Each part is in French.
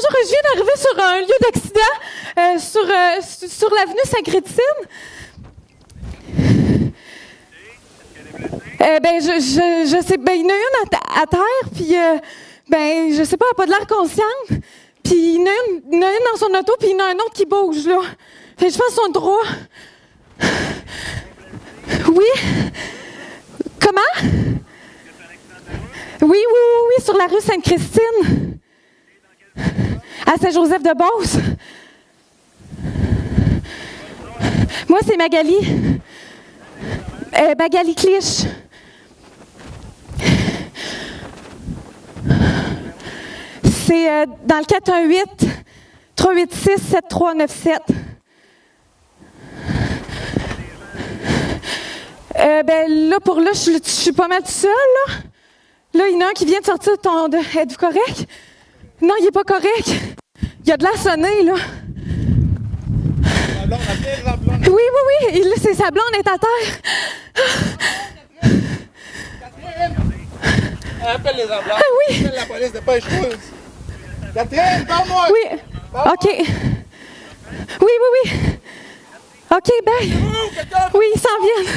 bonjour, je viens d'arriver sur un lieu d'accident sur l'avenue Sainte-Chrétine. Je sais, il y en a une à terre, puis je sais pas, elle a pas de l'air consciente. Puis il y en a une dans son auto, puis il y en a un autre qui bouge, là. Fait que je pense qu'ils sont trois. Oui? Comment? Oui, sur la rue Sainte-Christine. À Saint-Joseph-de-Beauce. Moi, c'est Magali. Magali Clich. C'est dans le 418-386-7397. Je suis pas mal toute seule, là. Là, il y en a un qui vient de sortir de... Êtes-vous correct? Non, il est pas correct. Il a de l'air sonné, là. La blonde. Oui. Et là, c'est sa blonde, elle est à terre. Catherine! Appelle les ambulances. Oui. Appelle la police, dépêche-toi. Catherine, parle-moi! Oui. OK. Oui. OK, bye. Oui, ils s'en viennent.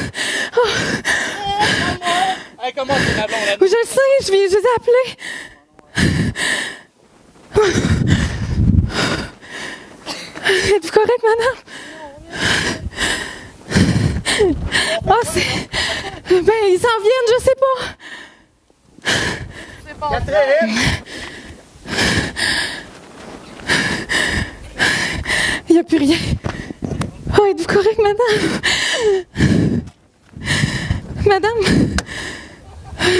Oh. Hey, comment c'est la blonde? Je le sais, je les ai appelés. Êtes-vous correct, madame? Ils s'en viennent, je sais pas. Catherine! Il n'y a plus rien. Oh, êtes-vous correct, madame? Madame? Elle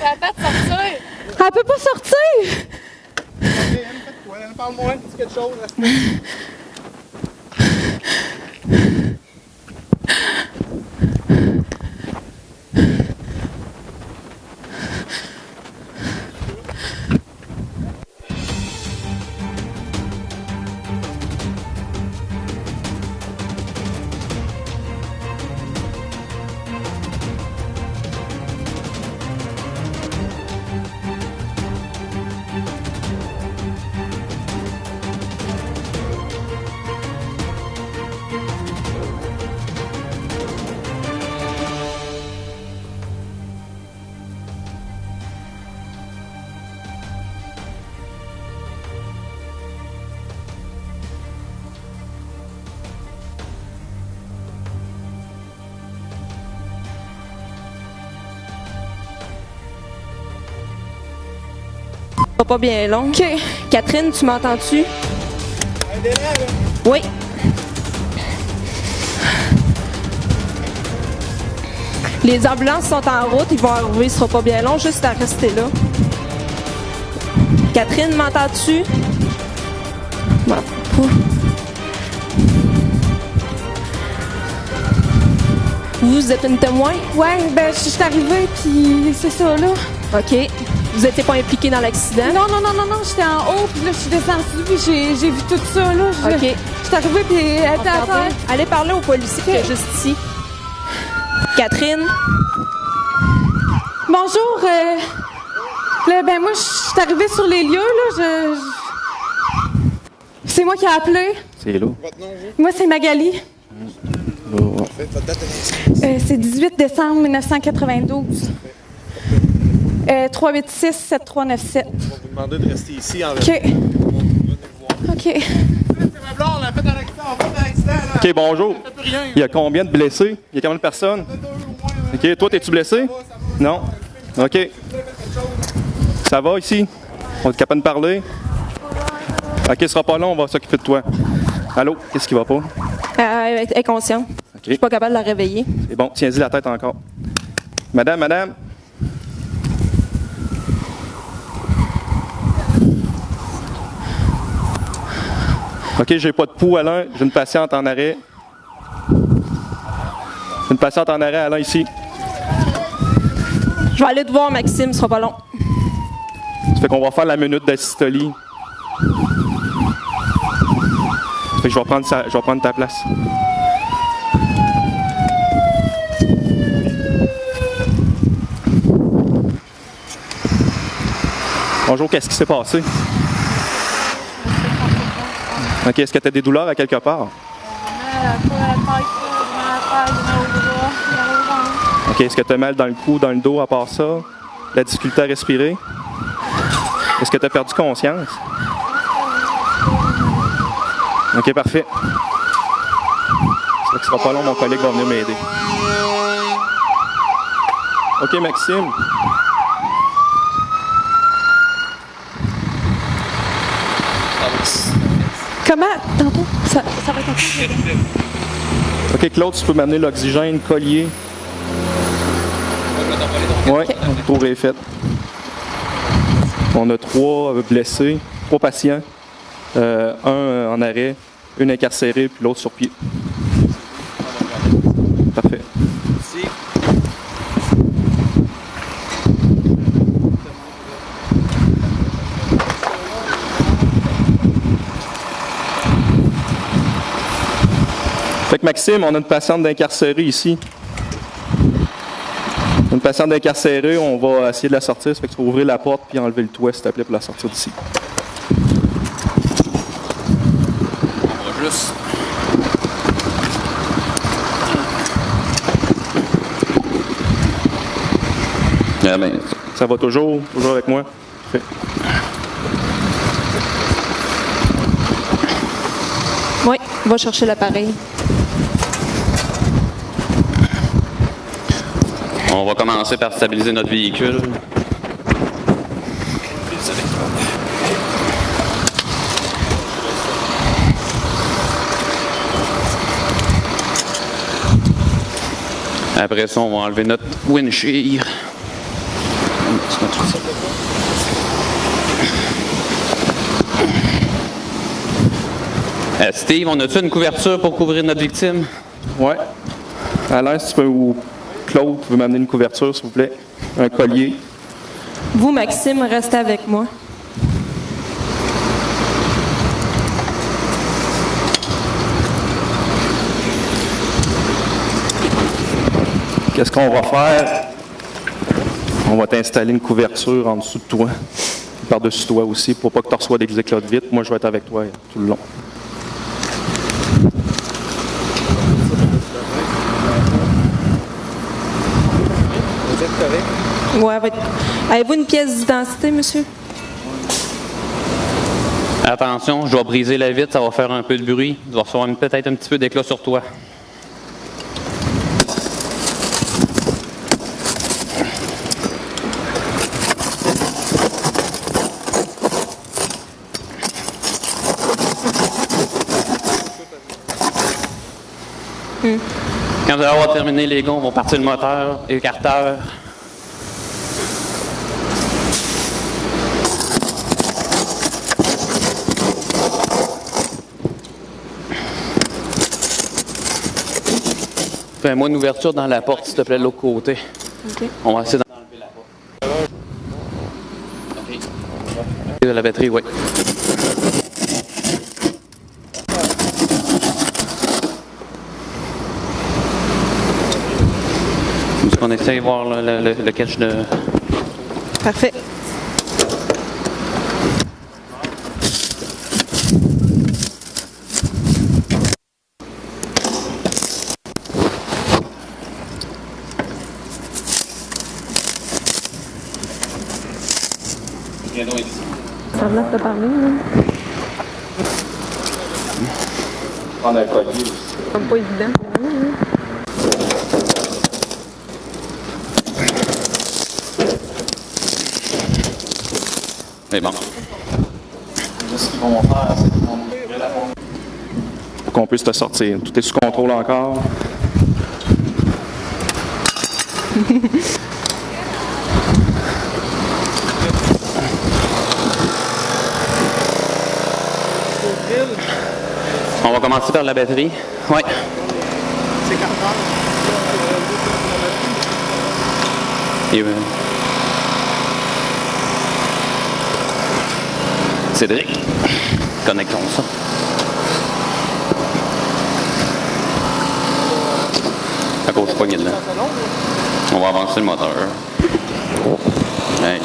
va pas sortir. Elle peut pas sortir! Catherine, fais-toi, parle-moi, dis quelque chose. Pas bien long. OK. Catherine, tu m'entends-tu? Aidez-la, là. Oui. Les ambulances sont en route, ils vont arriver, ce sera pas bien long, juste à rester là. Catherine, m'entends-tu? Bon, vous êtes une témoin? Ouais, je suis arrivée, puis c'est ça, là. OK. Vous n'étiez pas impliqué dans l'accident? Non, j'étais en haut, puis là, je suis descendue, puis j'ai vu tout ça, là. OK. Je suis arrivée, puis elle était à terre. Allez parler au policier qui est juste ici. Catherine? Bonjour, moi, je suis arrivée sur les lieux, là, C'est moi qui ai appelé. C'est Hello. Votre nom, vous? Moi, c'est Magali. Faites votre date de naissance. C'est 18 décembre 1992. 386-7397. On va vous demander de rester ici en OK. Venez voir. OK. C'est ma blonde, elle a fait un accident, on a fait un accident, là. OK, bonjour. Ça fait plus rien. Il y a combien de blessés? Il y a combien de personnes? Deux au moins, OK, toi, t'es-tu blessé? Non? OK. Ça va ici? On est capable de parler? OK, ce sera pas long, on va s'occuper de toi. Allô? Qu'est-ce qui va pas? Elle est consciente. OK. Je suis pas capable de la réveiller. C'est bon, tiens-y la tête encore. Madame. OK, j'ai pas de pouls, Alain. J'ai une patiente en arrêt. Une patiente en arrêt, Alain, ici. Je vais aller te voir, Maxime, ce sera pas long. Ça fait qu'on va faire la minute d'asystolie. Ça fait que je vais prendre ta place. Bonjour, qu'est-ce qui s'est passé? OK, est-ce que tu as des douleurs à quelque part? OK, est-ce que tu as mal dans le cou, dans le dos à part ça? La difficulté à respirer? Est-ce que tu as perdu conscience? OK, parfait. Ça ne sera pas long, mon collègue va venir m'aider. OK, Maxime. Comment? Tantôt? Ça va être encore. OK, Claude, tu peux m'amener l'oxygène, collier. Oui, le tour est fait. On a 3 blessés, 3 patients. Un en arrêt, une incarcérée, puis l'autre sur pied. Parfait. Merci. Fait que Maxime, on a une patiente d'incarcérée ici. Une patiente d'incarcérée, on va essayer de la sortir. Ça fait que tu vas ouvrir la porte puis enlever le toit, s'il te plaît, pour la sortir d'ici. On va juste... Ah ben, Ça va toujours avec moi? Parfait. Oui, va chercher l'appareil. on va commencer par stabiliser notre véhicule. Après ça, on va enlever notre windshield. Steve, on a-tu une couverture pour couvrir notre victime? Ouais. Alain, si tu peux, ou Claude, tu veux m'amener une couverture, s'il vous plaît? Un collier. Vous, Maxime, restez avec moi. Qu'est-ce qu'on va faire? On va t'installer une couverture en dessous de toi, par-dessus toi aussi, pour pas que tu reçoives des éclats de vitre. Moi, je vais être avec toi tout le long. Vous êtes correct? Ouais, avez-vous une pièce d'identité, monsieur? Attention, je vais briser la vitre, ça va faire un peu de bruit. Tu vas recevoir peut-être un petit peu d'éclat sur toi. Quand vous allez avoir terminé les gonds, on va partir le moteur, écarteur. Fais-moi une ouverture dans la porte, s'il te plaît, de l'autre côté. OK. On va essayer d'enlever la porte. OK. De la batterie, oui. Est-ce qu'on essaie de voir le catch de... Parfait. Ça me laisse te parler, là. Prendre un collier. C'est pas évident pour vous, hein? C'est bon. Ce qu'ils vont faire, c'est qu'ils vont ouvrir la porte pour qu'on puisse te sortir. Tout est sous contrôle encore. On va commencer par la batterie. Oui. C'est 40 heures. Et, Cédric, connectons ça. À cause je poignée dedans. On va avancer le moteur. Ouais.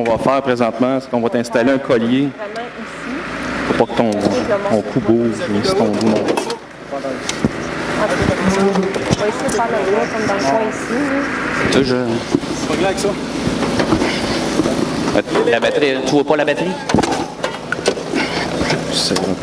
qu'on va faire présentement, c'est qu'on va t'installer un collier pour pas que ton cou bouge, mais si ton dos non. On va essayer de faire le gars comme dans le coin ici. Tu sais, C'est pas grave avec ça. la batterie, tu vois pas la batterie? C'est bon.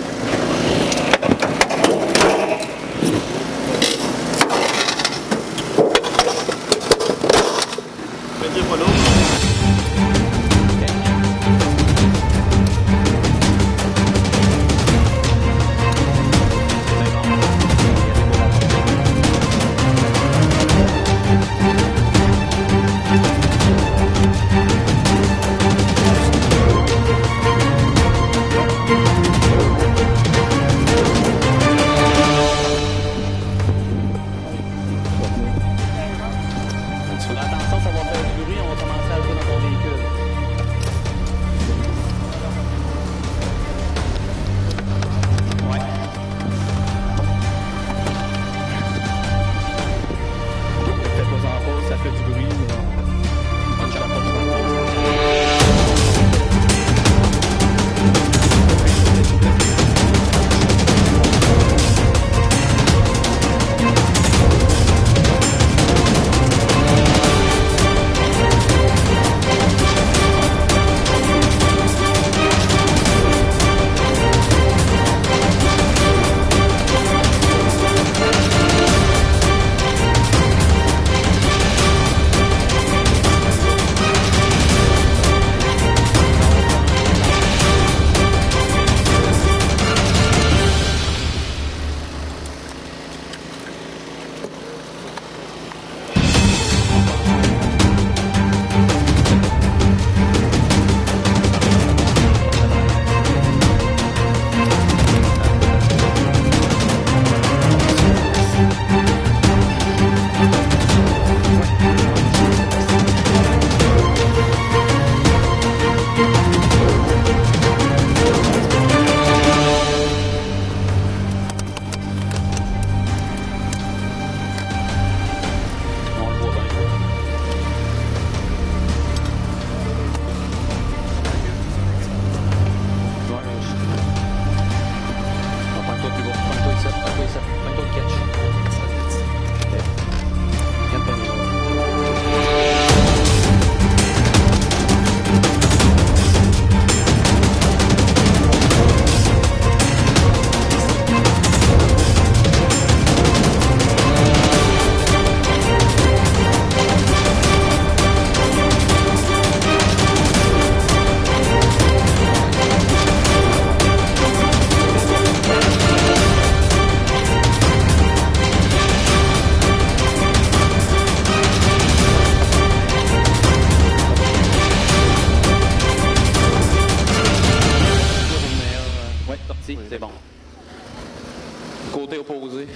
Attention, ça va faire du bruit, on va commencer à jouer dans ton véhicule. Ouais. Faites pas en pause, ça fait du bruit, mais on ne pas de c'est bon. Côté opposé.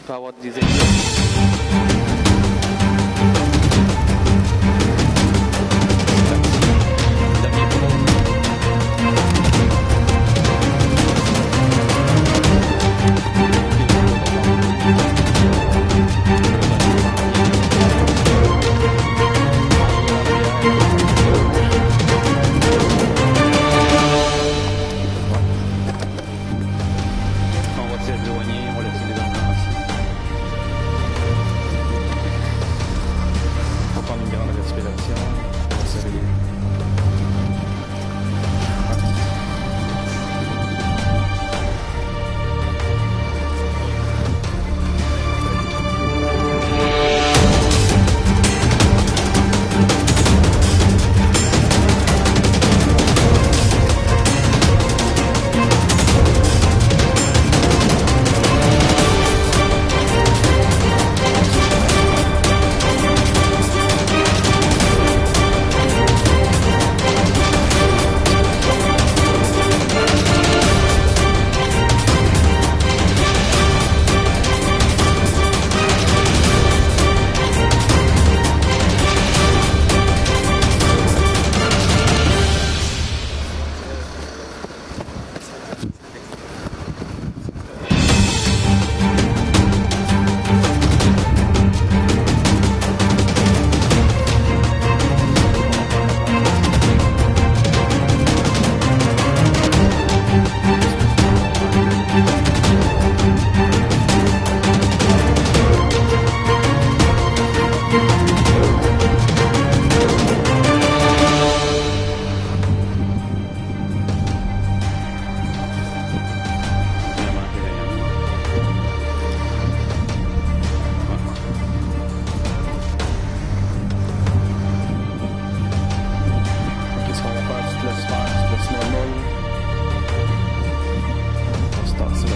peut avoir des exemples. On va s'éloigner, on va laisser les enfants ici. On va prendre une grande respiration. On va se réveiller. Qu'est-ce qu'on va faire? Tu te laisses faire, tu te laisses normal. On va se tasser là.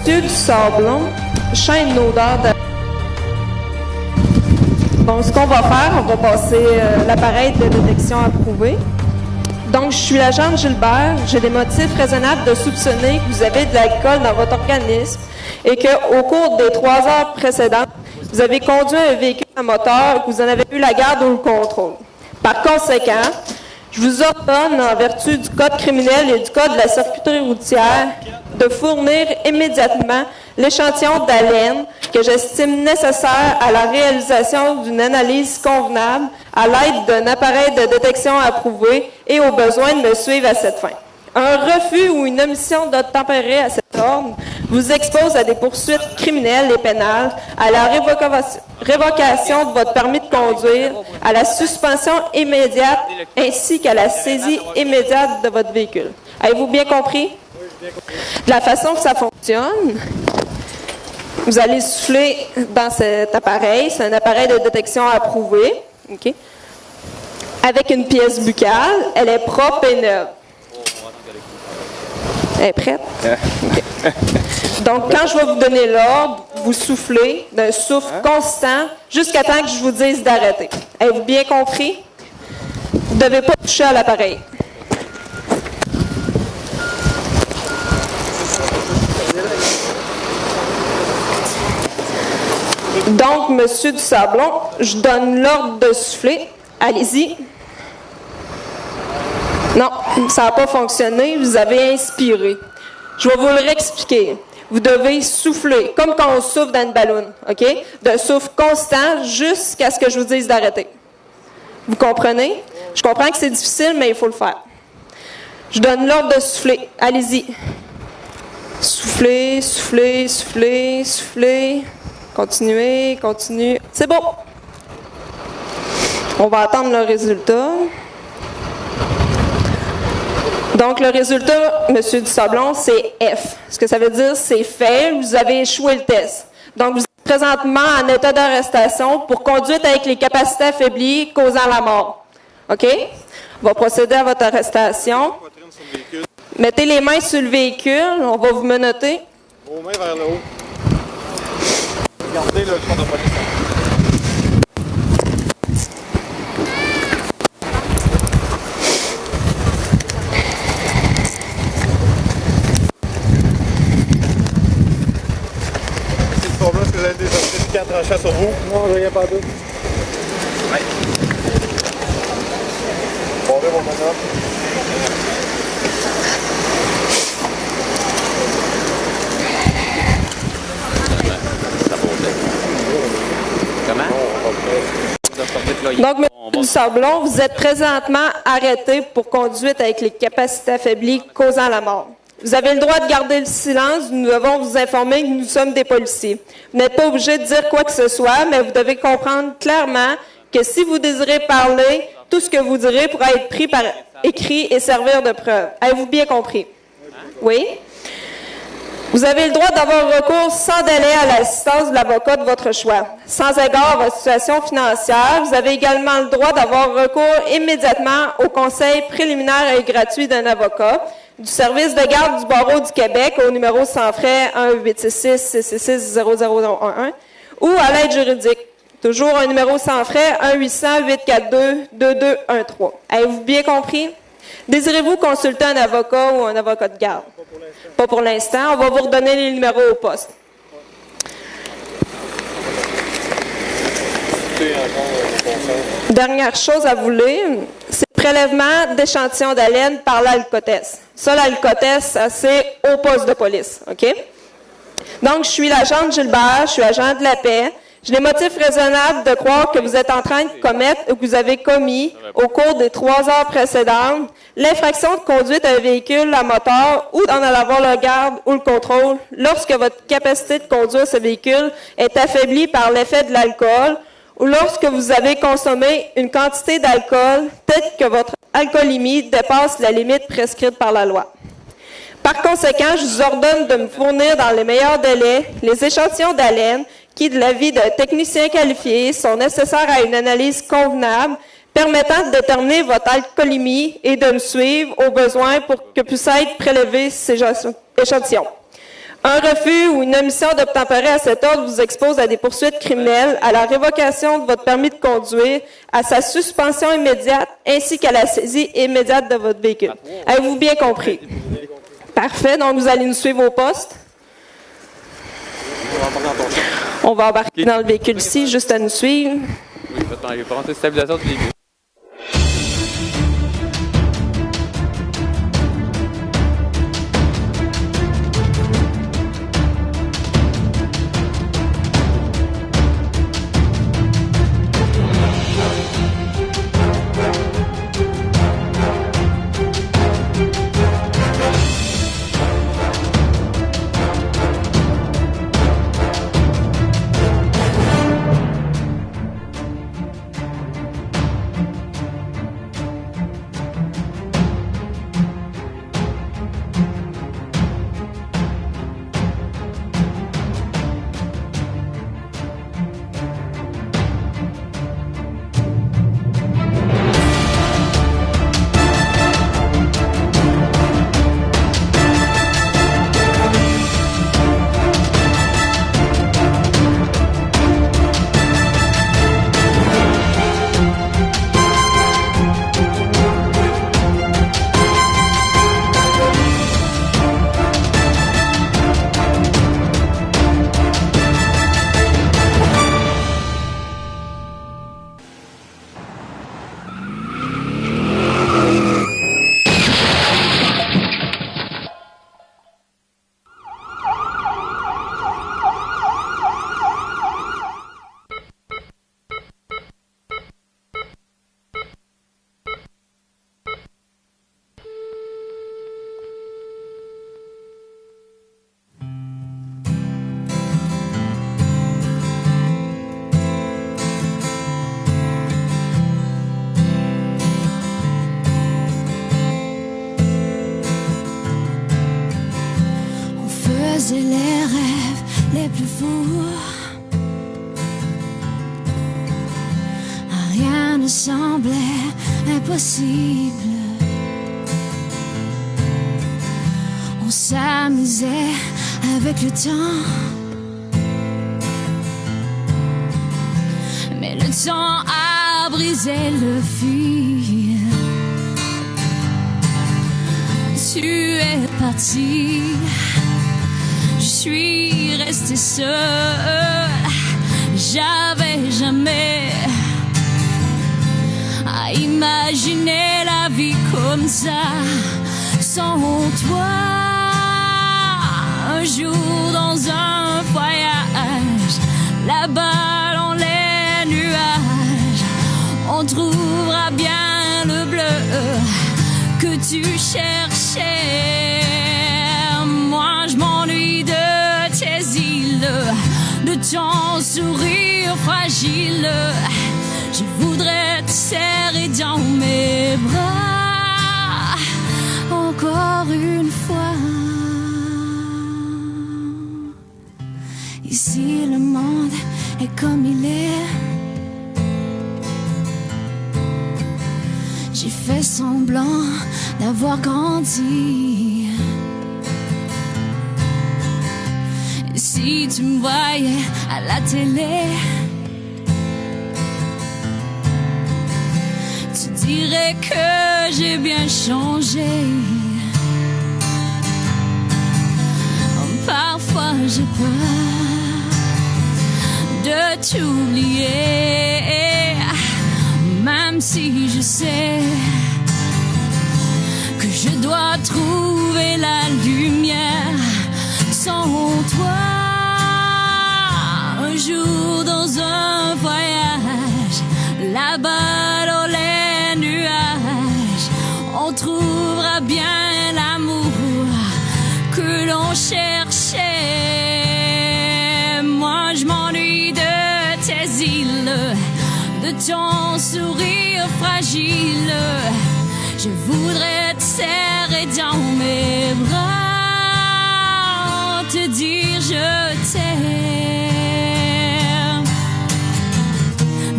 Du sablon, chaîne d'odeur de... Donc, ce qu'on va faire, on va passer l'appareil de détection approuvé. Donc, je suis l'agent Gilbert. J'ai des motifs raisonnables de soupçonner que vous avez de l'alcool dans votre organisme et qu'au cours des 3 heures précédentes, vous avez conduit un véhicule à moteur et que vous en avez eu la garde ou le contrôle. Par conséquent, je vous ordonne, en vertu du Code criminel et du Code de la circuiterie routière, de fournir immédiatement l'échantillon d'haleine que j'estime nécessaire à la réalisation d'une analyse convenable à l'aide d'un appareil de détection approuvé et au besoin de me suivre à cette fin. Un refus ou une omission d'obtempérer à cet ordre vous expose à des poursuites criminelles et pénales, à la révocation de votre permis de conduire, à la suspension immédiate ainsi qu'à la saisie immédiate de votre véhicule. Avez-vous bien compris? De la façon que ça fonctionne, vous allez souffler dans cet appareil. C'est un appareil de détection approuvé, okay, avec une pièce buccale. Elle est propre et neuve. Elle est prête? Okay. Donc, quand je vais vous donner l'ordre, vous soufflez d'un souffle constant jusqu'à temps que je vous dise d'arrêter. Avez-vous bien compris? Vous ne devez pas toucher à l'appareil. Donc, Monsieur Dusablon, je donne l'ordre de souffler. Allez-y. Non, ça n'a pas fonctionné. Vous avez inspiré. Je vais vous le réexpliquer. Vous devez souffler, comme quand on souffle dans une ballonne, OK? D'un souffle constant jusqu'à ce que je vous dise d'arrêter. Vous comprenez? Je comprends que c'est difficile, mais il faut le faire. Je donne l'ordre de souffler. Allez-y. Soufflez, soufflez, soufflez, soufflez. Continuez, continuez. C'est bon. On va attendre le résultat. Donc, le résultat, M. Dusablon, c'est F. Ce que ça veut dire, c'est fait. Vous avez échoué le test. Donc, vous êtes présentement en état d'arrestation pour conduite avec les capacités affaiblies causant la mort. OK? On va procéder à votre arrestation. Mettez les mains sur le véhicule. On va vous menotter. Vos mains vers le haut. Regardez le compte de police. Est-ce que vous avez des certificats tranchants sur vous? Non, je rien pas d'autre. Oui. Bon, mon bonhomme. Donc, M. Dusablon, vous êtes présentement arrêté pour conduite avec les capacités affaiblies causant la mort. Vous avez le droit de garder le silence. Nous devons vous informer que nous sommes des policiers. Vous n'êtes pas obligé de dire quoi que ce soit, mais vous devez comprendre clairement que si vous désirez parler, tout ce que vous direz pourra être pris par écrit et servir de preuve. Avez-vous bien compris? Oui? Vous avez le droit d'avoir recours sans délai à l'assistance de l'avocat de votre choix. Sans égard à votre situation financière, vous avez également le droit d'avoir recours immédiatement au conseil préliminaire et gratuit d'un avocat du service de garde du barreau du Québec au numéro sans frais 1-866-666-0011 ou à l'aide juridique. Toujours un numéro sans frais 1-800-842-2213. Avez-vous bien compris? Désirez-vous consulter un avocat ou un avocat de garde? Pas pour l'instant. On va vous redonner les numéros au poste. Dernière chose à vous lire, c'est le prélèvement d'échantillons d'haleine par l'alcotest. Ça, l'alcotest, c'est au poste de police. OK? Donc, je suis l'agent Gilbert, je suis agent de la paix. J'ai des motifs raisonnables de croire que vous êtes en train de commettre ou que vous avez commis, au cours des 3 heures précédentes, l'infraction de conduite d'un véhicule à moteur ou d'en avoir le garde ou le contrôle lorsque votre capacité de conduire ce véhicule est affaiblie par l'effet de l'alcool ou lorsque vous avez consommé une quantité d'alcool telle que votre alcoolémie dépasse la limite prescrite par la loi. Par conséquent, je vous ordonne de me fournir dans les meilleurs délais les échantillons d'haleine qui, de l'avis d'un technicien qualifié, sont nécessaires à une analyse convenable permettant de déterminer votre alcoolémie et de me suivre au besoin pour que puissent être prélevés ces échantillons. Un refus ou une omission d'obtempérer à cet ordre vous expose à des poursuites criminelles, à la révocation de votre permis de conduire, à sa suspension immédiate, ainsi qu'à la saisie immédiate de votre véhicule. Avez-vous bien compris? Parfait, donc vous allez nous suivre au poste. On va embarquer dans le véhicule ici, juste à nous suivre. Oui, il va prendre une stabilisation du véhicule. faisait les rêves les plus fous. Rien ne semblait impossible. On s'amusait avec le temps, mais le temps a brisé le fil. Tu es parti, je suis restée seule. J'avais jamais à imaginer la vie comme ça, sans toi. Un jour dans un voyage, là-bas dans les nuages, on trouvera bien le bleu que tu cherchais. Moi je m'ennuie de tes îles, de ton sourire fragile. Je voudrais te serrer dans mes bras encore une fois. Ici le monde est comme il est. J'ai fait semblant d'avoir grandi. Si tu me voyais à la télé, tu dirais que j'ai bien changé. Parfois j'ai peur de t'oublier, même si je sais que je dois trouver la lumière sans toi. Un jour dans un voyage, là-bas dans les nuages, on trouvera bien l'amour que l'on cherchait. Moi je m'ennuie de tes îles, de ton sourire fragile. Je voudrais te serrer dans mes bras, te dire je t'aime.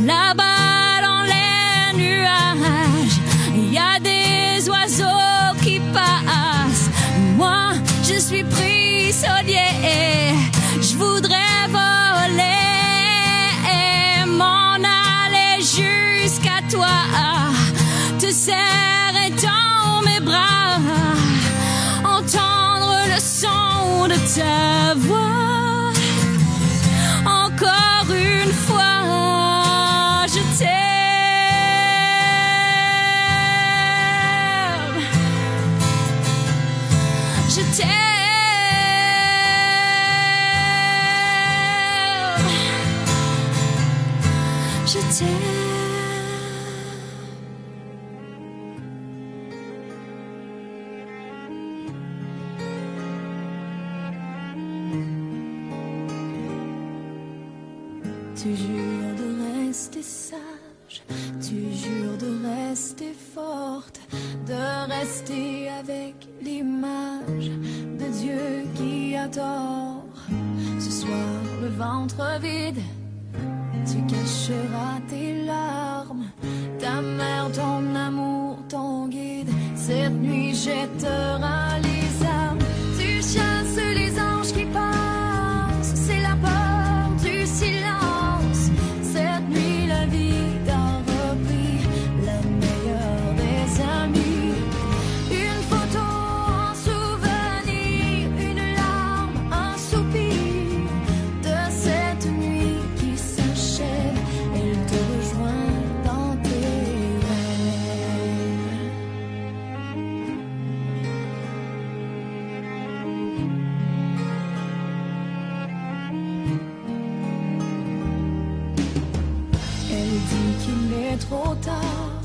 Là-bas dans les nuages, il y a des oiseaux qui passent. Moi, je suis prisonnier ta voix. Encore une fois, je t'aime. Je t'aime. Je t'aime. Tu jures de rester sage, tu jures de rester forte, de rester avec l'image de Dieu qui a tort. Ce soir, le ventre vide, tu cacheras tes larmes, ta mère, ton amour, ton guide. Cette nuit jettera les armes, tu chasses les anges qui passent, c'est la peur du silence. Cette nuit la vie t'a repris, la meilleure des amies. Une photo, un souvenir, une larme, un soupir de cette nuit qui s'achève. Elle te rejoint dans tes rêves. Elle dit qu'il est trop tard,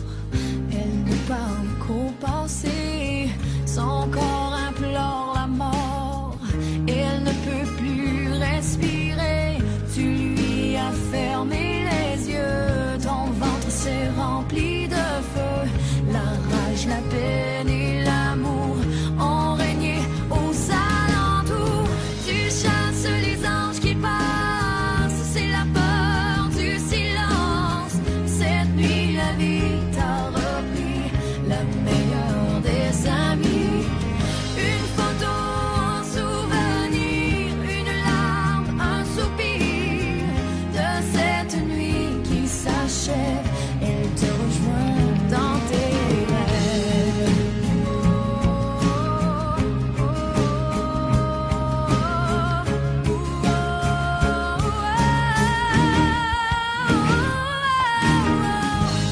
elle ne parle qu'au passé. Son corps implore la mort, elle ne peut plus respirer. Tu lui as fermé les yeux, ton ventre s'est rempli de feu. La rage, la peine et l'amour ont régné aux alentours. Tu chasses les anges qui passent, c'est la peur du silence. Cette nuit la vie t'a repris, la meilleure des amies. Une photo, un souvenir, une larme, un soupir de cette nuit qui s'achève. Elle te rejoint dans tes rêves.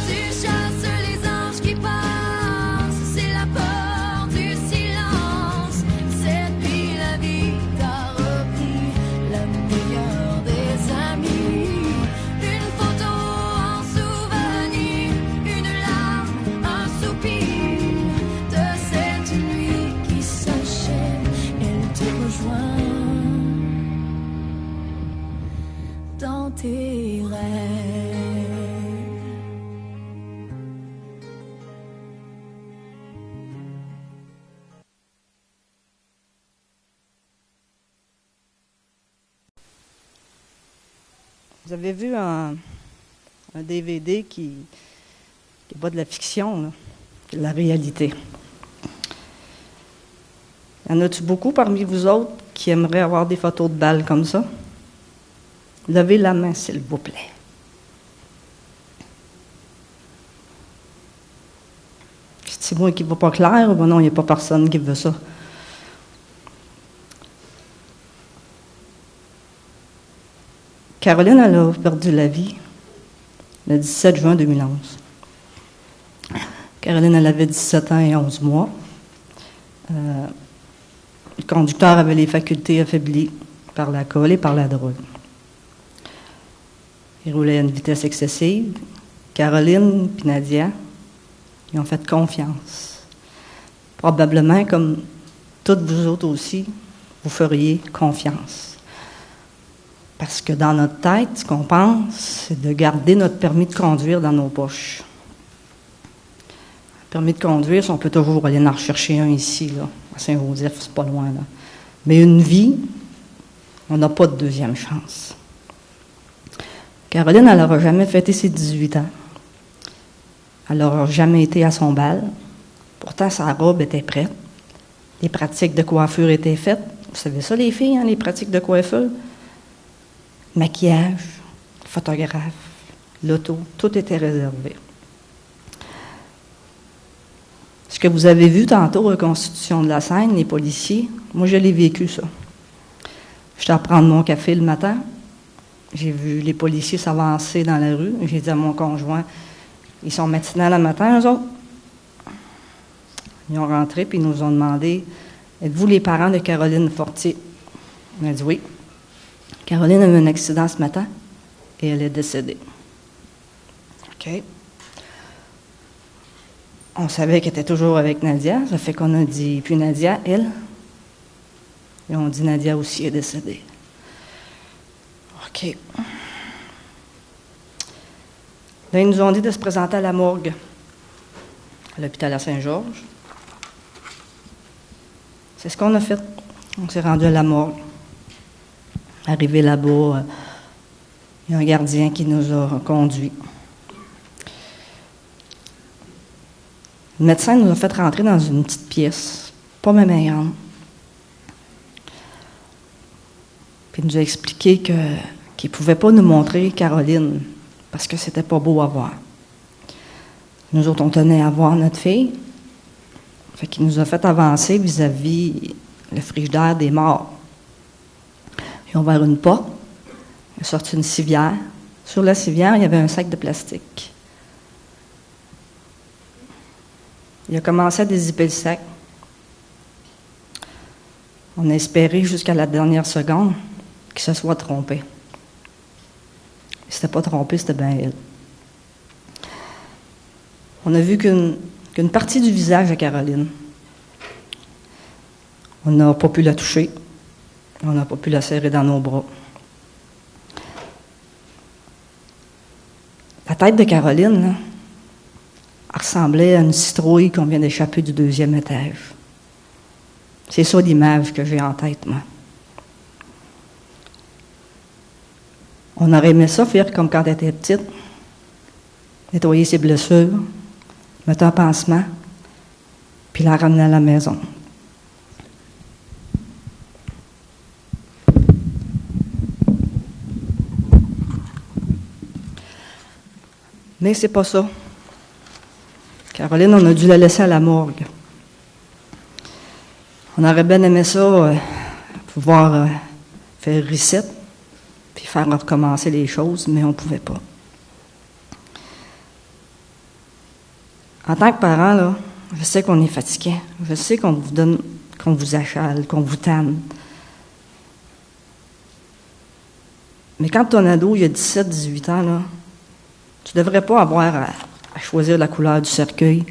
Tu chasses les anges qui passent, c'est la peur du silence. Cette nuit la vie t'a repris, la meilleure des amies. Une photo, un souvenir, une larme, un soupir de cette nuit qui s'achève. Elle te rejoint dans tes rêves. Vous avez vu un DVD qui n'est pas de la fiction, là, qui est de la réalité. Y en a-tu beaucoup parmi vous autres qui aimeraient avoir des photos de balles comme ça? Levez la main, s'il vous plaît. C'est moi qui ne va pas clair, ou non, il n'y a pas personne qui veut ça. Caroline, elle a perdu la vie le 17 juin 2011. Caroline, elle avait 17 ans et 11 mois. Le conducteur avait les facultés affaiblies par l'alcool et par la drogue. Il roulait à une vitesse excessive. Caroline et Nadia, ils ont fait confiance. Probablement, comme toutes vous autres aussi, vous feriez confiance. Parce que dans notre tête, ce qu'on pense, c'est de garder notre permis de conduire dans nos poches. Le permis de conduire, on peut toujours aller en rechercher un ici, là, à Saint-Joseph, c'est pas loin, là. Mais une vie, on n'a pas de deuxième chance. Caroline, elle n'aura jamais fêté ses 18 ans. Elle n'aura jamais été à son bal. Pourtant, sa robe était prête. Les pratiques de coiffure étaient faites. Vous savez ça, les filles, hein, les pratiques de coiffure? Maquillage, photographe, l'auto, tout était réservé. Ce que vous avez vu tantôt, reconstitution de la scène, les policiers, moi je l'ai vécu ça. J'étais à prendre mon café le matin. J'ai vu les policiers s'avancer dans la rue. J'ai dit à mon conjoint, ils sont matinales le matin, eux autres. Ils ont rentré, puis ils nous ont demandé, êtes-vous les parents de Caroline Fortier? On a dit oui. Caroline a eu un accident ce matin et elle est décédée. OK. On savait qu'elle était toujours avec Nadia. Ça fait qu'on a dit, puis Nadia, elle? Et on dit Nadia aussi est décédée. OK. Là, ils nous ont dit de se présenter à la morgue, à l'hôpital à Saint-Georges. C'est ce qu'on a fait. On s'est rendu à la morgue. Arrivé là-bas, il y a un gardien qui nous a conduits. Le médecin nous a fait rentrer dans une petite pièce, pas même grande. Puis il nous a expliqué qu'il ne pouvait pas nous montrer Caroline, parce que c'était pas beau à voir. Nous autres, on tenait à voir notre fille. Fait qu'il nous a fait avancer vis-à-vis le frigidaire des morts. Ils ont ouvert une porte, il a sorti une civière. Sur la civière, il y avait un sac de plastique. Il a commencé à dézipper le sac. On a espéré jusqu'à la dernière seconde qu'il se soit trompé. Il ne s'était pas trompé, c'était bien elle. On a vu qu'une partie du visage de Caroline. On n'a pas pu la toucher. On n'a pas pu la serrer dans nos bras. La tête de Caroline, là, elle ressemblait à une citrouille qu'on vient d'échapper du 2e étage. C'est ça l'image que j'ai en tête, moi. On aurait aimé ça faire comme quand elle était petite. Nettoyer ses blessures, mettre un pansement, puis la ramener à la maison. Mais c'est pas ça. Caroline, on a dû la laisser à la morgue. On aurait bien aimé ça, pouvoir faire reset, puis faire recommencer les choses, mais on ne pouvait pas. En tant que parent, là, je sais qu'on est fatigué. Je sais qu'on vous donne, qu'on vous achale, qu'on vous tanne. Mais quand ton ado, il a 17-18 ans, là, tu ne devrais pas avoir à choisir la couleur du cercueil.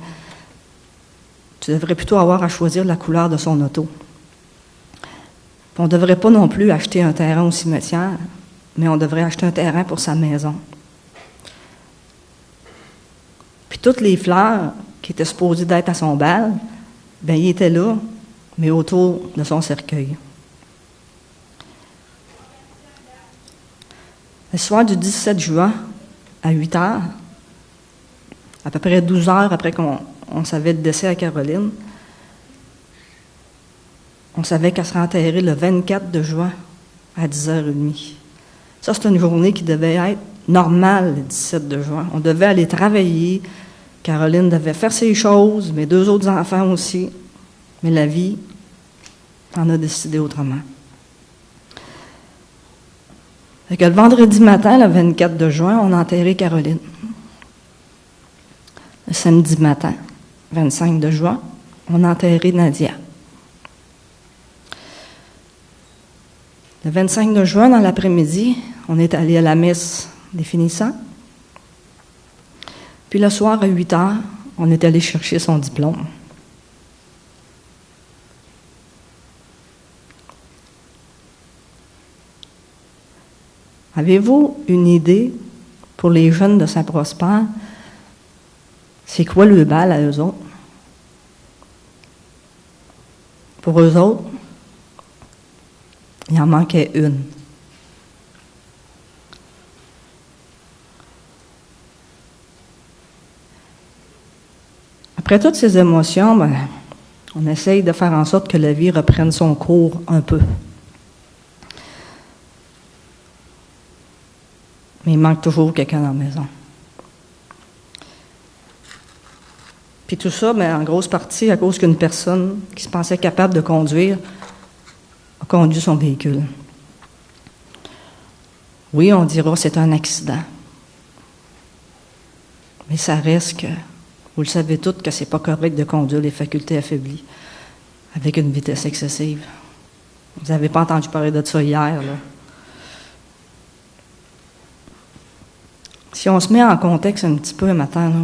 Tu devrais plutôt avoir à choisir la couleur de son auto. Puis on ne devrait pas non plus acheter un terrain au cimetière, mais on devrait acheter un terrain pour sa maison. Puis toutes les fleurs qui étaient supposées d'être à son bal, bien, ils étaient là, mais autour de son cercueil. Le soir du 17 juin, à 8 heures, à peu près 12 heures après qu'on savait le décès à Caroline, on savait qu'elle serait enterrée le 24 de juin à 10h30. Ça, c'est une journée qui devait être normale, le 17 de juin. On devait aller travailler. Caroline devait faire ses choses, mes 2 autres enfants aussi. Mais la vie en a décidé autrement. Fait que le vendredi matin, le 24 de juin, on a enterré Caroline. Le samedi matin, 25 de juin, on a enterré Nadia. Le 25 de juin, dans l'après-midi, on est allé à la messe des finissants. Puis le soir, à 8 heures, on est allé chercher son diplôme. Avez-vous une idée pour les jeunes de Saint-Prosper? C'est quoi le bal à eux autres? Pour eux autres, il en manquait une. Après toutes ces émotions, on essaye de faire en sorte que la vie reprenne son cours un peu. Mais il manque toujours quelqu'un dans la maison. Puis tout ça, en grosse partie, à cause qu'une personne qui se pensait capable de conduire a conduit son véhicule. Oui, on dira c'est un accident. Mais ça reste que, vous le savez tous, que c'est pas correct de conduire les facultés affaiblies avec une vitesse excessive. Vous n'avez pas entendu parler de ça hier, là. Si on se met en contexte un petit peu un matin, là,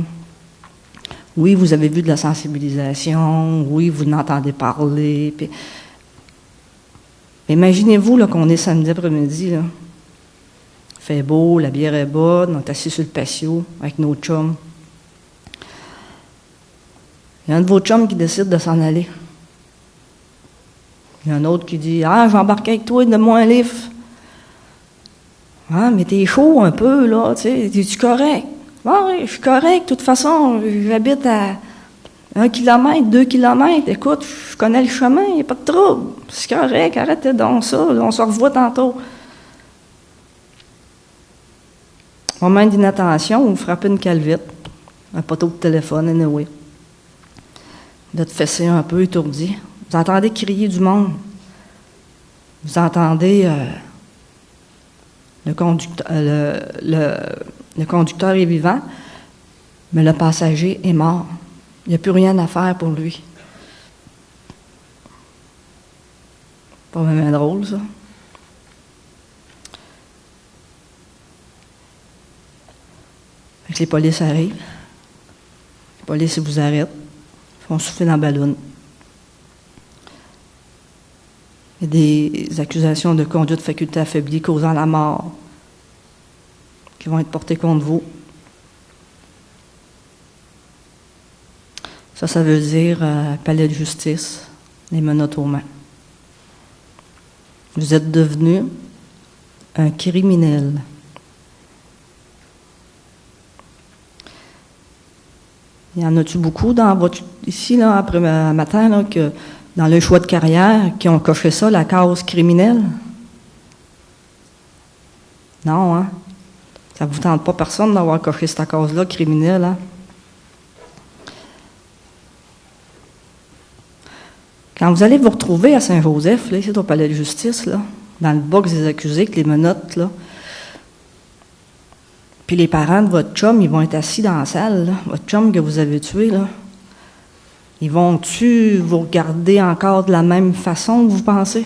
oui, vous avez vu de la sensibilisation, oui, vous n'entendez parler. Puis... Imaginez-vous là, qu'on est samedi après-midi, là. Il fait beau, la bière est bonne, on est assis sur le patio avec nos chums. Il y a un de vos chums qui décide de s'en aller. Il y a un autre qui dit « Ah, je vais embarquer avec toi, donne-moi un livre. » Ah, mais t'es chaud un peu, là, tu sais, es-tu correct? Ah, oui, je suis correct, de toute façon, j'habite à 1 kilomètre, 2 kilomètres, écoute, je connais le chemin, il n'y a pas de trouble, c'est correct, arrête donc ça, on se revoit tantôt. Moment d'inattention, vous frappez une calvite, un poteau de téléphone, anyway. Vous êtes fessé un peu, étourdi. Vous entendez crier du monde. Vous entendez le conducteur est vivant, mais le passager est mort. Il n'y a plus rien à faire pour lui. Pas vraiment drôle, ça. Fait que les polices arrivent. Les polices vous arrêtent. Font souffler dans la balloune. Il y a des accusations de conduite faculté affaiblie causant la mort qui vont être portées contre vous. Ça veut dire palais de justice, les menottes aux mains. Vous êtes devenu un criminel. Il y en a-tu beaucoup ici, là, après matin, là, que dans le choix de carrière, qui ont coché ça, la case criminelle? Non, hein? Ça ne vous tente pas personne d'avoir coché cette case-là, criminelle, hein? Quand vous allez vous retrouver à Saint-Joseph, là, ici au palais de justice, là, dans le box des accusés, avec les menottes, là, puis les parents de votre chum, ils vont être assis dans la salle, là, votre chum que vous avez tué, là. Ils vont-tu vous regarder encore de la même façon que vous pensez?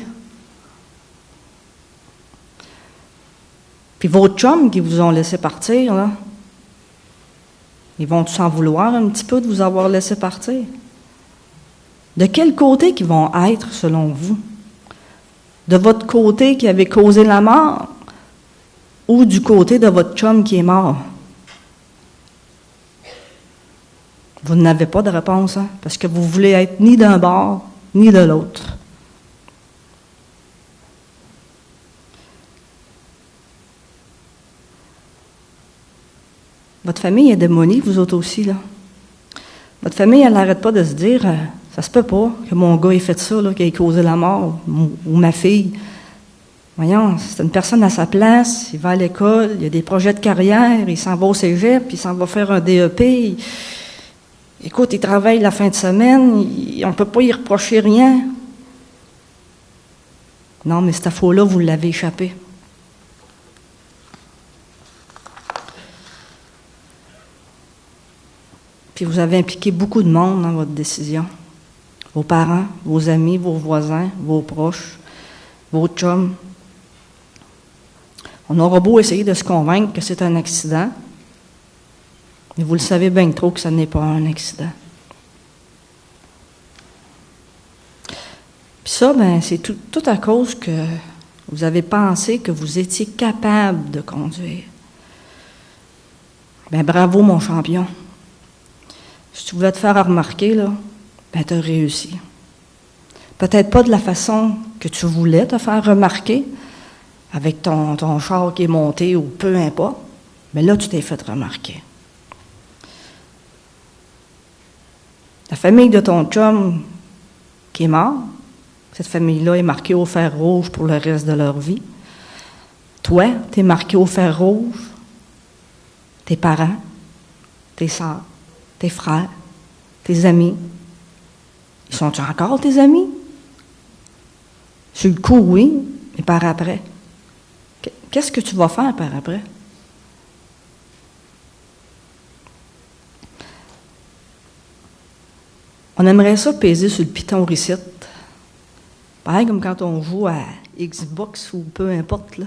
Puis vos chums qui vous ont laissé partir, là, ils vont-tu s'en vouloir un petit peu de vous avoir laissé partir? De quel côté qu'ils vont être, selon vous? De votre côté qui avait causé la mort ou du côté de votre chum qui est mort? Vous n'avez pas de réponse, hein? Parce que vous voulez être ni d'un bord, ni de l'autre. Votre famille est démonie, vous autres aussi, là. Votre famille, elle n'arrête pas de se dire, ça se peut pas que mon gars ait fait ça, là, qu'il ait causé la mort, ou ma fille. Voyons, c'est une personne à sa place, il va à l'école, il a des projets de carrière, il s'en va au cégep, il s'en va faire un DEP. Écoute, il travaille la fin de semaine, on ne peut pas y reprocher rien. Non, mais cette fois-là, vous l'avez échappé. Puis vous avez impliqué beaucoup de monde dans votre décision. Vos parents, vos amis, vos voisins, vos proches, vos chums. On aura beau essayer de se convaincre que c'est un accident, mais vous le savez bien trop que ce n'est pas un accident. Puis ça, ben, c'est tout à cause que vous avez pensé que vous étiez capable de conduire. Ben bravo, mon champion. Si tu voulais te faire remarquer, là, ben tu as réussi. Peut-être pas de la façon que tu voulais te faire remarquer, avec ton char qui est monté ou peu importe, mais là, tu t'es fait remarquer. La famille de ton chum qui est mort, cette famille-là est marquée au fer rouge pour le reste de leur vie. Toi, tu es marqué au fer rouge. Tes parents, tes sœurs, tes frères, tes amis. Ils sont-tu encore tes amis? Sur le coup, oui, mais par après. qu'est-ce que tu vas faire par après? On aimerait ça peser sur le piton reset. Pareil comme quand on joue à Xbox ou peu importe, là.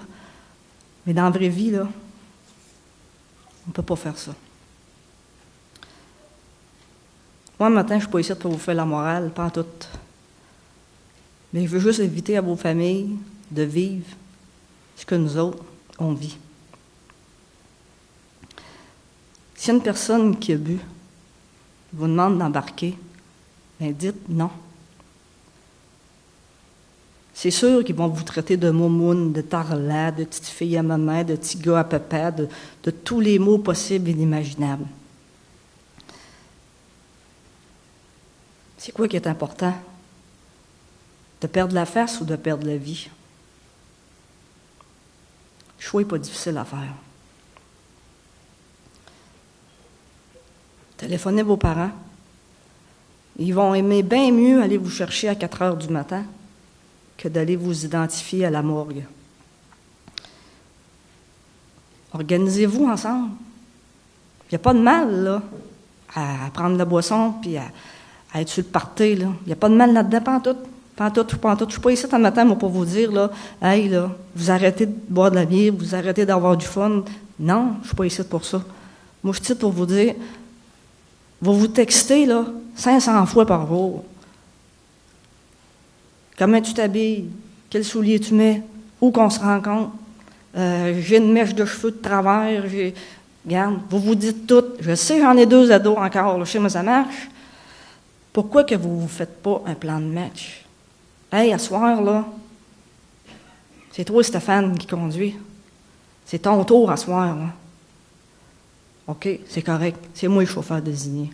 Mais dans la vraie vie, là, on ne peut pas faire ça. Moi, matin, je ne suis pas ici pour vous faire la morale, pas en tout. Mais je veux juste éviter à vos familles de vivre ce que nous autres, on vit. S'il y a une personne qui a bu, vous demande d'embarquer, bien dites non. C'est sûr qu'ils vont vous traiter de momoune, de tarlat, de petite fille à maman, de petit gars à papa, de tous les mots possibles et inimaginables. C'est quoi qui est important? De perdre la face ou de perdre la vie? Le choix n'est pas difficile à faire. Téléphonez vos parents. Ils vont aimer bien mieux aller vous chercher à 4 heures du matin que d'aller vous identifier à la morgue. Organisez-vous ensemble. Il n'y a pas de mal, là, à prendre de la boisson puis à être sur le party, là. Il n'y a pas de mal là-dedans, pantoute. Je ne suis pas ici un matin, moi, pour vous dire, là, hey, là, vous arrêtez de boire de la bière, vous arrêtez d'avoir du fun. Non, je ne suis pas ici pour ça. Moi, je suis ici pour vous dire, vous textez, là, 500 fois par jour. Comment tu t'habilles? Quels souliers tu mets? Où qu'on se rencontre? J'ai une mèche de cheveux de travers. Regarde, vous vous dites tout. Je sais, j'en ai 2 ados encore. Là, chez moi, ça marche. Pourquoi que vous ne vous faites pas un plan de match? Hey, à soir, là, c'est toi, Stéphane, qui conduit. C'est ton tour à soir, là. OK, c'est correct. C'est moi le chauffeur désigné.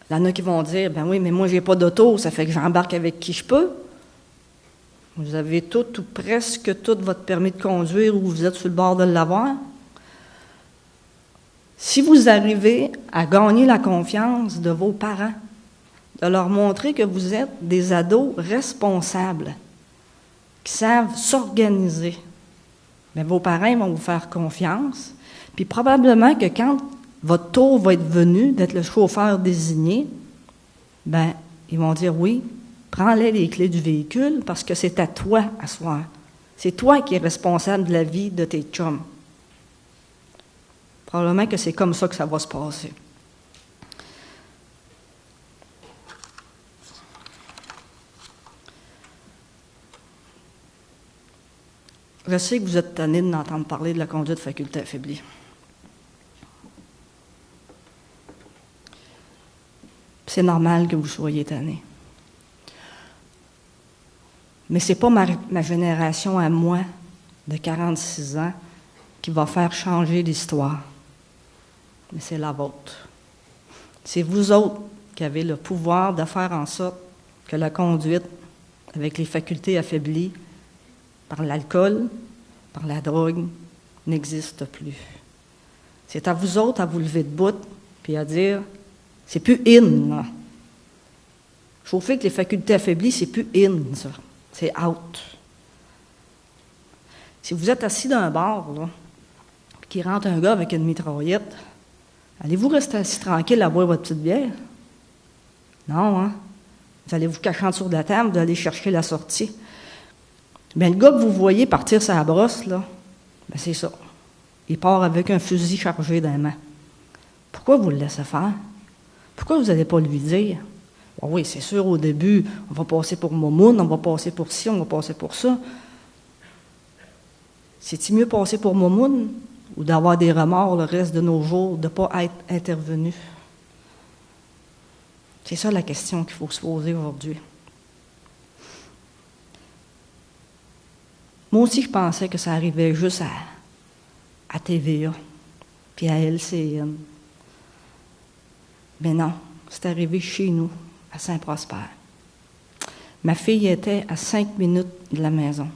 Il y en a qui vont dire, ben oui, mais moi, j'ai pas d'auto, ça fait que j'embarque avec qui je peux. Vous avez tout ou presque tout votre permis de conduire ou vous êtes sur le bord de l'avoir. Si vous arrivez à gagner la confiance de vos parents, de leur montrer que vous êtes des ados responsables, qui savent s'organiser, bien, vos parents vont vous faire confiance, puis probablement que quand votre tour va être venu d'être le chauffeur désigné, bien, ils vont dire oui, prends-les clés du véhicule parce que c'est à toi à soir. C'est toi qui es responsable de la vie de tes chums. Probablement que c'est comme ça que ça va se passer. Je sais que vous êtes tannés d'entendre parler de la conduite faculté affaiblie. C'est normal que vous soyez tannés. Mais ce n'est pas ma génération à moi, de 46 ans, qui va faire changer l'histoire. Mais c'est la vôtre. C'est vous autres qui avez le pouvoir de faire en sorte que la conduite, avec les facultés affaiblies par l'alcool, par la drogue, n'existe plus. C'est à vous autres à vous lever debout puis à dire, c'est plus in, là. Chauffer avec les facultés affaiblies, c'est plus in, ça. C'est out. Si vous êtes assis dans un bar, là, qui rentre un gars avec une mitraillette, allez-vous rester assis tranquille à boire votre petite bière? Non, hein? Vous allez vous cacher en dessous de la table, vous allez chercher la sortie. Bien, le gars que vous voyez partir sa brosse, là, bien, c'est ça. Il part avec un fusil chargé dans la main. Pourquoi vous le laissez faire? Pourquoi vous n'allez pas lui dire? Bon, oui, c'est sûr, au début, on va passer pour Momoun, on va passer pour ci, on va passer pour ça. C'est-il mieux passer pour Momoun ou d'avoir des remords le reste de nos jours, de ne pas être intervenu? C'est ça la question qu'il faut se poser aujourd'hui. Moi aussi, je pensais que ça arrivait juste à TVA, puis à LCN. Mais non, c'est arrivé chez nous, à Saint-Prosper. Ma fille était à 5 minutes de la maison.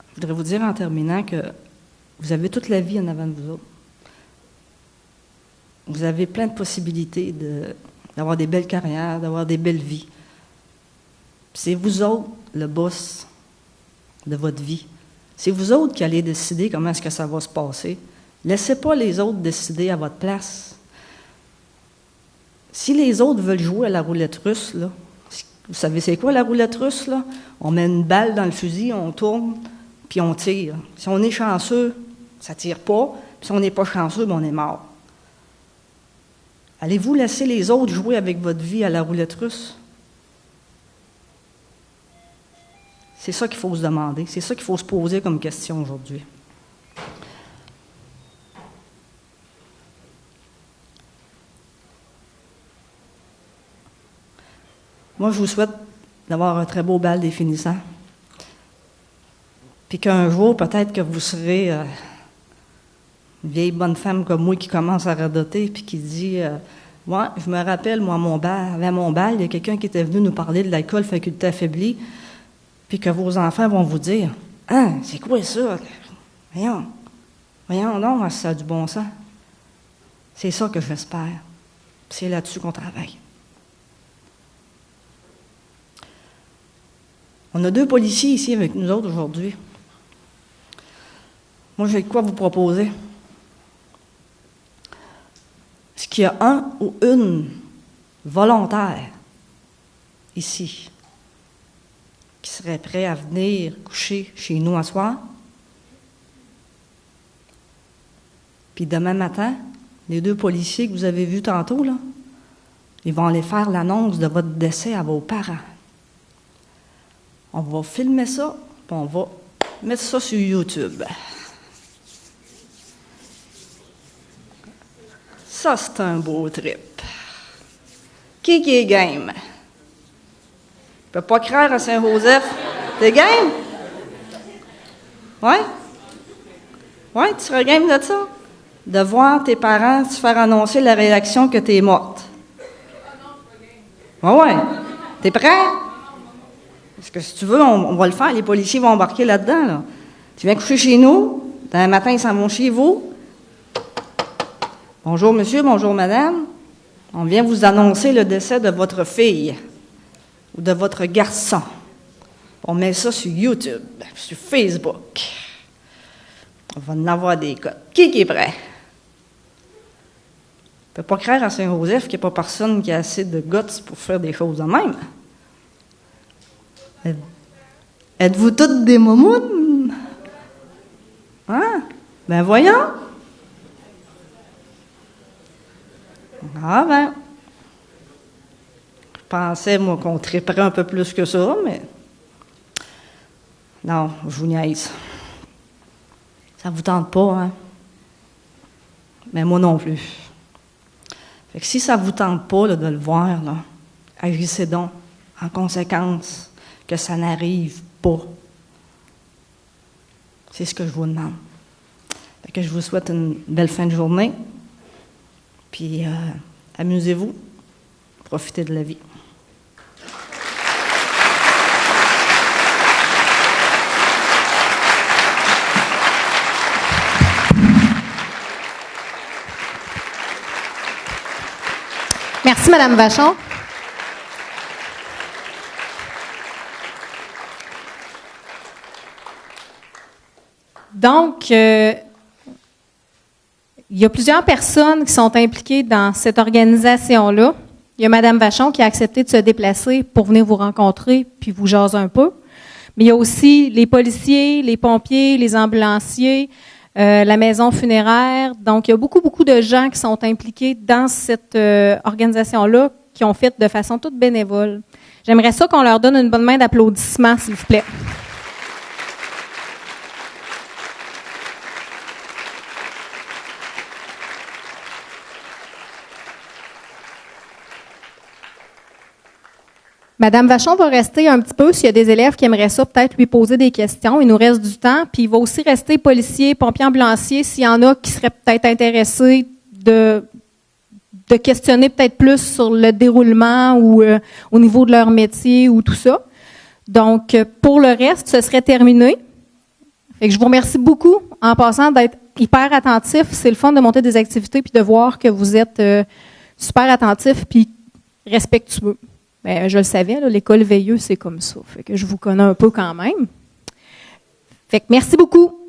Je voudrais vous dire en terminant que vous avez toute la vie en avant de vous autres. Vous avez plein de possibilités d'avoir des belles carrières, d'avoir des belles vies. Puis c'est vous autres, le boss de votre vie. C'est vous autres qui allez décider comment est-ce que ça va se passer. Laissez pas les autres décider à votre place. Si les autres veulent jouer à la roulette russe, là, vous savez c'est quoi la roulette russe, là? On met une balle dans le fusil, on tourne, puis on tire. Si on est chanceux, ça tire pas. Puis si on n'est pas chanceux, ben on est mort. Allez-vous laisser les autres jouer avec votre vie à la roulette russe? C'est ça qu'il faut se demander. C'est ça qu'il faut se poser comme question aujourd'hui. Moi, je vous souhaite d'avoir un très beau bal des finissants. Puis qu'un jour, peut-être que vous serez une vieille bonne femme comme moi qui commence à radoter puis qui dit moi, je me rappelle, moi, avant mon bal, il y a quelqu'un qui était venu nous parler de l'alcool faculté affaiblie, puis que vos enfants vont vous dire ah, c'est quoi ça? Voyons donc, ça a du bon sens. C'est ça que j'espère. C'est là-dessus qu'on travaille. On a 2 policiers ici avec nous autres aujourd'hui. Moi, j'ai de quoi vous proposer. Est-ce qu'il y a un ou une volontaire ici qui serait prêt à venir coucher chez nous à soir? Puis demain matin, les 2 policiers que vous avez vus tantôt, là, ils vont aller faire l'annonce de votre décès à vos parents. On va filmer ça, puis on va mettre ça sur YouTube. Ça, c'est un beau trip. Qui est game? Je peux pas croire à Saint-Joseph. T'es game? Ouais? Ouais, tu serais game de ça? De voir tes parents se faire annoncer la réaction que t'es morte. Ouais. T'es prêt? Parce que si tu veux, on va le faire. Les policiers vont embarquer là-dedans. Là. Tu viens coucher chez nous. Demain matin, ils s'en vont chez vous. Bonjour, monsieur. Bonjour, madame. On vient vous annoncer le décès de votre fille ou de votre garçon. On met ça sur YouTube, sur Facebook. On va en avoir des codes. Qui est prêt? On ne peut pas croire à Saint-Joseph qu'il n'y a pas personne qui a assez de guts pour faire des choses de même. Êtes-vous toutes des momounes? Hein? Ben voyons. Ah ben. Je pensais, moi, qu'on triperait un peu plus que ça, mais... Non, je vous niaise. Ça vous tente pas, hein? Mais moi non plus. Fait que si ça vous tente pas là, de le voir, là, agissez donc en conséquence que ça n'arrive pas. C'est ce que je vous demande. Fait que je vous souhaite une belle fin de journée. Puis, amusez-vous. Profitez de la vie. Merci, Mme Vachon. Donc, il y a plusieurs personnes qui sont impliquées dans cette organisation-là. Il y a Mme Vachon qui a accepté de se déplacer pour venir vous rencontrer puis vous jaser un peu. Mais il y a aussi les policiers, les pompiers, les ambulanciers, la maison funéraire. Donc, il y a beaucoup de gens qui sont impliqués dans cette organisation-là, qui ont fait de façon toute bénévole. J'aimerais ça qu'on leur donne une bonne main d'applaudissements, s'il vous plaît. Madame Vachon va rester un petit peu s'il y a des élèves qui aimeraient ça, peut-être lui poser des questions. Il nous reste du temps. Puis il va aussi rester policier, pompier, ambulancier, s'il y en a qui seraient peut-être intéressés de questionner peut-être plus sur le déroulement ou au niveau de leur métier ou tout ça. Donc, pour le reste, ce serait terminé. Fait que je vous remercie beaucoup en passant d'être hyper attentif. C'est le fun de monter des activités puis de voir que vous êtes super attentif puis respectueux. Ben, je le savais, là, l'école Veilleux, c'est comme ça. Fait que je vous connais un peu quand même. Fait que merci beaucoup.